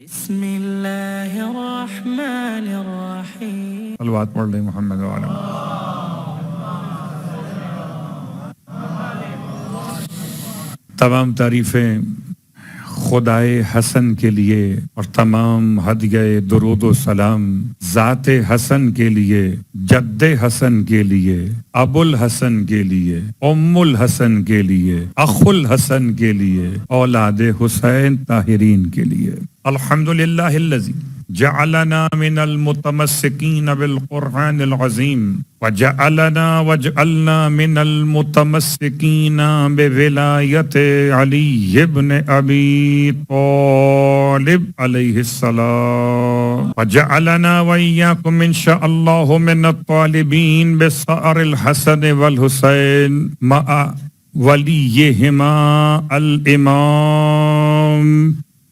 بسم اللہ الرحمن الرحیم. صلوات پڑھ لیں محمد وعلی. تمام تعریفیں خدائے حسن کے لیے اور تمام ہدیہ درود و سلام ذات حسن کے لیے، جد حسن کے لیے، ابو الحسن کے لیے، ام الحسن کے لیے، اخ الحسن کے لیے، اولاد حسین طاہرین کے لیے. الحمدللہ الذی جعلنا من المتمسکین بالقرآن العظیم وجعلنا من المتمسکین بولایت علی ابن ابی طالب علیہ السلام وجعلنا وإياكم ان شاء الله من الطالبین بثأر الحسن والحسین مع ولیہما الامام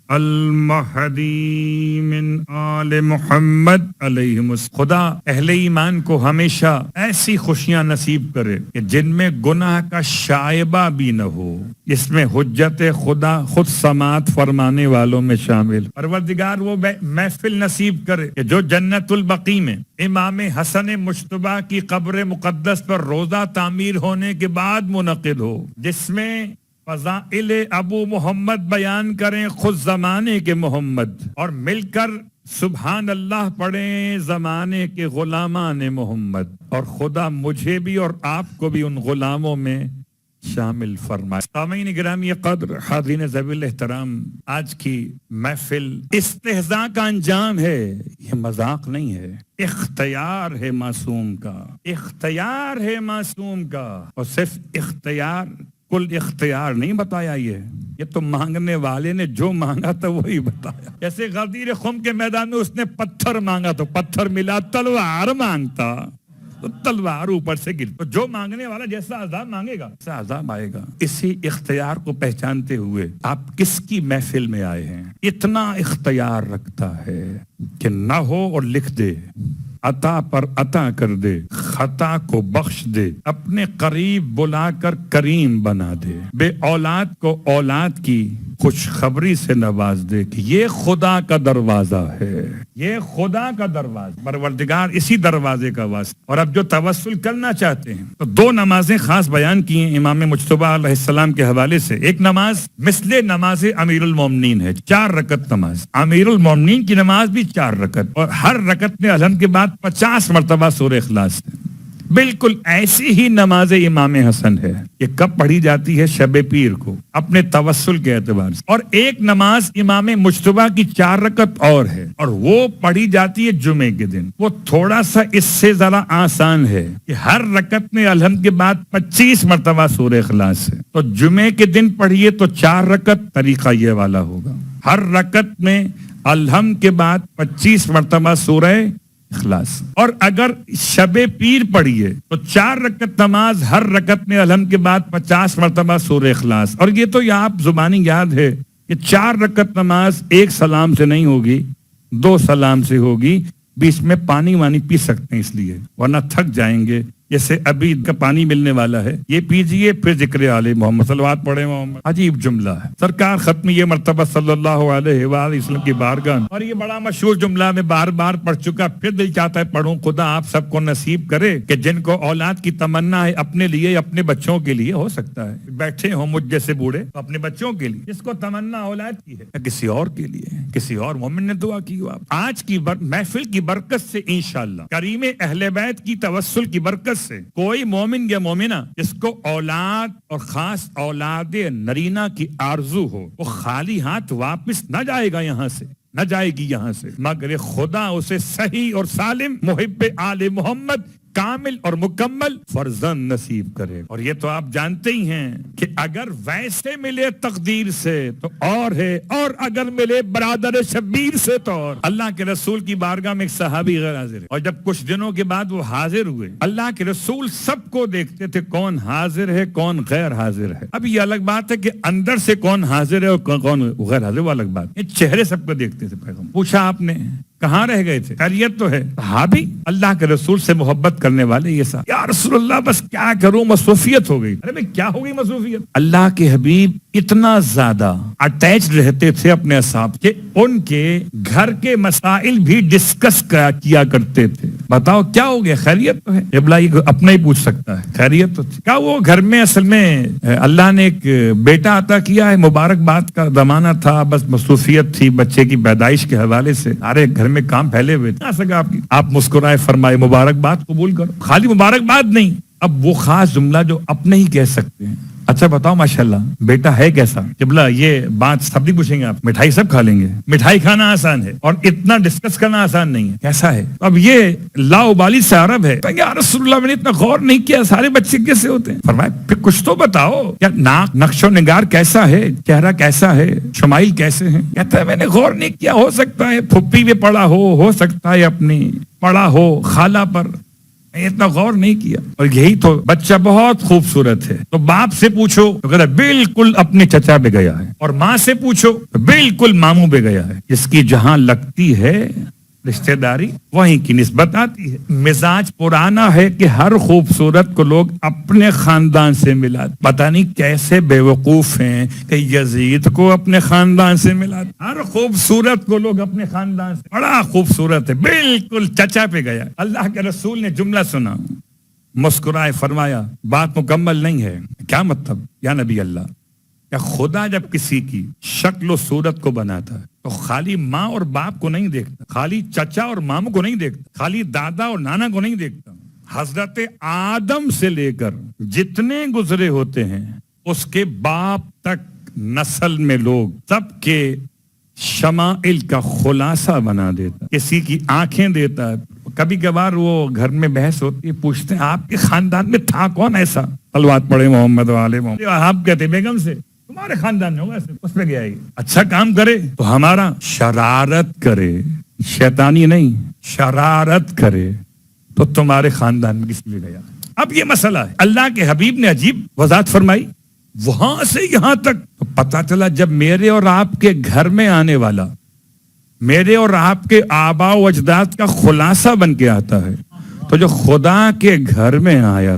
المہدی من آل محمد علیہ السلام. خدا اہل ایمان کو ہمیشہ ایسی خوشیاں نصیب کرے کہ جن میں گناہ کا شائبہ بھی نہ ہو، اس میں حجت خدا خود سماعت فرمانے والوں میں شامل. پروردگار وہ محفل نصیب کرے کہ جو جنت البقیع میں امام حسن مجتبیٰ کی قبر مقدس پر روزہ تعمیر ہونے کے بعد منعقد ہو، جس میں فضائل ابو محمد بیان کریں خود زمانے کے محمد، اور مل کر سبحان اللہ پڑھیں زمانے کے غلامان محمد. اور خدا مجھے بھی اور آپ کو بھی ان غلاموں میں شامل فرمائے. سامعین گرامی قدر، حاضرین ذوی الاحترام، آج کی محفل استہزاء کا انجام ہے، یہ مذاق نہیں ہے. اختیار ہے معصوم کا، اختیار ہے معصوم کا. اور صرف اختیار، کل اختیار نہیں بتایا، یہ تو مانگنے والے نے جو مانگا تھا وہی بتایا. جیسے غدیر خم کے میدان میں اس نے پتھر مانگا تو پتھر ملا، تلوار مانگتا تو تلوار اوپر سے گر. تو جو مانگنے والا جیسا عذاب مانگے گا ویسا عذاب آئے گا. اسی اختیار کو پہچانتے ہوئے آپ کس کی محفل میں آئے ہیں؟ اتنا اختیار رکھتا ہے کہ نہ ہو اور لکھ دے، عطا پر عطا کر دے، خطا کو بخش دے، اپنے قریب بلا کر کریم بنا دے، بے اولاد کو اولاد کی خوشخبری سے نواز دے. کہ یہ خدا کا دروازہ ہے، یہ خدا کا دروازہ. پروردگار اسی دروازے کا واسطہ. اور اب جو توسل کرنا چاہتے ہیں تو دو نمازیں خاص بیان کی ہیں امام مجتبیٰ علیہ السلام کے حوالے سے. ایک نماز مثل نماز امیر المومنین ہے، 4 رکعت نماز. امیر المومنین کی نماز بھی 4 رکعت، اور ہر رکعت میں الحمد کے بعد 50 مرتبہ سورہ اخلاص ہے. بالکل ایسی ہی نماز امام حسن ہے. یہ کب پڑھی جاتی ہے؟ شب پیر کو، اپنے توسل کے اعتبار سے. اور ایک نماز امام مجتبیٰ کی 4 رکعت اور ہے، اور وہ پڑھی جاتی ہے جمعے کے دن. وہ تھوڑا سا اس سے ذرا آسان ہے کہ ہر رکعت میں الحمد کے بعد 25 مرتبہ سورہ اخلاص ہے. تو جمعے کے دن پڑھیے تو 4 رکعت، طریقہ یہ والا ہوگا. ہر رکعت میں الحمد کے بعد 25 مرتبہ سورہ اخلاص. اور اگر شب پیر پڑھیے تو 4 رکعت نماز، ہر رکعت میں الحمد کے بعد 50 مرتبہ سورہ اخلاص. اور یہ تو آپ زبانی یاد ہے کہ 4 رکعت نماز ایک سلام سے نہیں ہوگی، 2 سلام سے ہوگی. بیچ میں پانی وانی پی سکتے ہیں اس لیے، ورنہ تھک جائیں گے. جیسے ابھی کا پانی ملنے والا ہے، یہ پیجئے پھر ذکر آل محمد، صلوات پڑھے محمد. عجیب جملہ ہے. سرکار ختم یہ مرتبہ صلی اللہ علیہ وآلہ وسلم کی بارگاہ، اور یہ بڑا مشہور جملہ میں بار بار پڑھ چکا، پھر دل چاہتا ہے پڑھوں. خدا آپ سب کو نصیب کرے کہ جن کو اولاد کی تمنا ہے اپنے لیے، اپنے بچوں کے لیے، ہو سکتا ہے بیٹھے ہوں مجھ جیسے بوڑھے، تو اپنے بچوں کے لیے. جس کو تمنا اولاد کی ہے یا کسی اور کے لیے، کسی اور مومن نے دعا کی ہو. آپ آج کی محفل کی برکت سے انشاءاللہ، کریم اہل بیت کی توسل کی برکت سے، کوئی مومن یا مومنہ جس کو اولاد اور خاص اولاد نرینہ کی آرزو ہو، وہ خالی ہاتھ واپس نہ جائے گا یہاں سے، نہ جائے گی یہاں سے، مگر خدا اسے صحیح اور سالم محب آل محمد کامل اور مکمل فرزند نصیب کرے. اور یہ تو آپ جانتے ہی ہیں کہ اگر ویسے ملے تقدیر سے تو اور ہے، اور اگر ملے برادر شبیر سے تو اور. اللہ کے رسول کی بارگاہ میں ایک صحابی غیر حاضر ہے، اور جب کچھ دنوں کے بعد وہ حاضر ہوئے، اللہ کے رسول سب کو دیکھتے تھے کون حاضر ہے کون غیر حاضر ہے. اب یہ الگ بات ہے کہ اندر سے کون حاضر ہے اور کون غیر حاضر، وہ الگ بات. یہ چہرے سب کو دیکھتے تھے. پیغمبر پوچھا آپ نے کہاں رہ گئے تھے؟ خیریت تو ہے؟ صحابی اللہ کے رسول سے محبت کرنے والے یہ سب، یا رسول اللہ بس کیا کروں، مصروفیت ہو گئی۔ ارے بھائی کیا ہو گئی مصروفیت؟ اللہ کے حبیب اتنا زیادہ اٹیچ رہتے تھے اپنے اصحاب کہ ان کے گھر کے مسائل بھی ڈسکس کیا کرتے تھے۔ بتاؤ کیا ہو گیا؟ خیریت تو ہے؟ ابلا یہ اپنا ہی پوچھ سکتا ہے، خیریت تو تھی؟ کیا وہ گھر میں اصل میں اللہ نے ایک بیٹا عطا کیا ہے، مبارکباد کا زمانہ تھا، بس مصروفیت تھی بچے کی پیدائش کے حوالے سے، سارے گھر میں کام پھیلے ہوئے تھے، سکا آپ مسکرائے فرمائے مبارکباد قبول کرو۔ خالی مبارکباد نہیں، اب وہ خاص جملہ جو اپنے ہی کہہ سکتے ہیں، اچھا بتاؤ ماشاءاللہ بیٹا ہے کیسا؟ قبلہ یہ بات سب نہیں پوچھیں گے، آپ مٹھائی سب کھا لیں گے، مٹھائی کھانا آسان ہے اور اتنا ڈسکس کرنا آسان نہیں ہے، کیسا ہے؟ اب یہ لاؤبالی سے عرب ہے، یا رسول اللہ میں نے اتنا غور نہیں کیا سارے بچے کیسے ہوتے ہیں؟ فرمایا پھر کچھ تو بتاؤ، کیا ناک نقش و نگار کیسا ہے، چہرہ کیسا ہے، شمائل کیسے ہیں؟ کہتا ہے میں نے غور نہیں کیا، ہو سکتا ہے پھپھی بھی پڑا ہو سکتا ہے اپنی پڑا ہو خالہ پر، اتنا غور نہیں کیا۔ اور یہی تو بچہ بہت خوبصورت ہے تو باپ سے پوچھو تو کہتا بالکل اپنے چچا پہ گیا ہے، اور ماں سے پوچھو تو بالکل ماموں پہ گیا ہے۔ جس کی جہاں لگتی ہے رشتہ داری وہیں کی نسبت آتی ہے۔ مزاج پرانا ہے کہ ہر خوبصورت کو لوگ اپنے خاندان سے ملاتے، پتہ نہیں کیسے بے وقوف ہیں کہ یزید کو اپنے خاندان سے ملاتے، ہر خوبصورت کو لوگ اپنے خاندان سے، بڑا خوبصورت ہے بالکل چچا پہ گیا۔ اللہ کے رسول نے جملہ سنا، مسکرائے فرمایا بات مکمل نہیں ہے۔ کیا مطلب؟ یا نبی اللہ، کہ خدا جب کسی کی شکل و صورت کو بناتا ہے تو خالی ماں اور باپ کو نہیں دیکھتا، خالی چچا اور ماموں کو نہیں دیکھتا، خالی دادا اور نانا کو نہیں دیکھتا، حضرت آدم سے لے کر جتنے گزرے ہوتے ہیں اس کے باپ تک نسل میں لوگ سب کے شمائل کا خلاصہ بنا دیتا، کسی کی آنکھیں دیتا ہے۔ کبھی کبھار وہ گھر میں بحث ہوتی ہے، پوچھتے ہیں آپ کے خاندان میں تھا کون ایسا؟ صلوات پڑھے محمد والے محمد۔ آپ کہتے بیگم سے، تمہارے خاندان میں ہوگا ایسے، اس پہ گیا ہی اچھا کام کرے تو ہمارا، شرارت کرے شیطانی نہیں، شرارت کرے تو تمہارے خاندان میں کس لیے گیا؟ اب یہ مسئلہ ہے۔ اللہ کے حبیب نے عجیب وضاحت فرمائی، وہاں سے یہاں تک تو پتا چلا جب میرے اور آپ کے گھر میں آنے والا میرے اور آپ کے آباء و اجداد کا خلاصہ بن کے آتا ہے تو جو خدا کے گھر میں آیا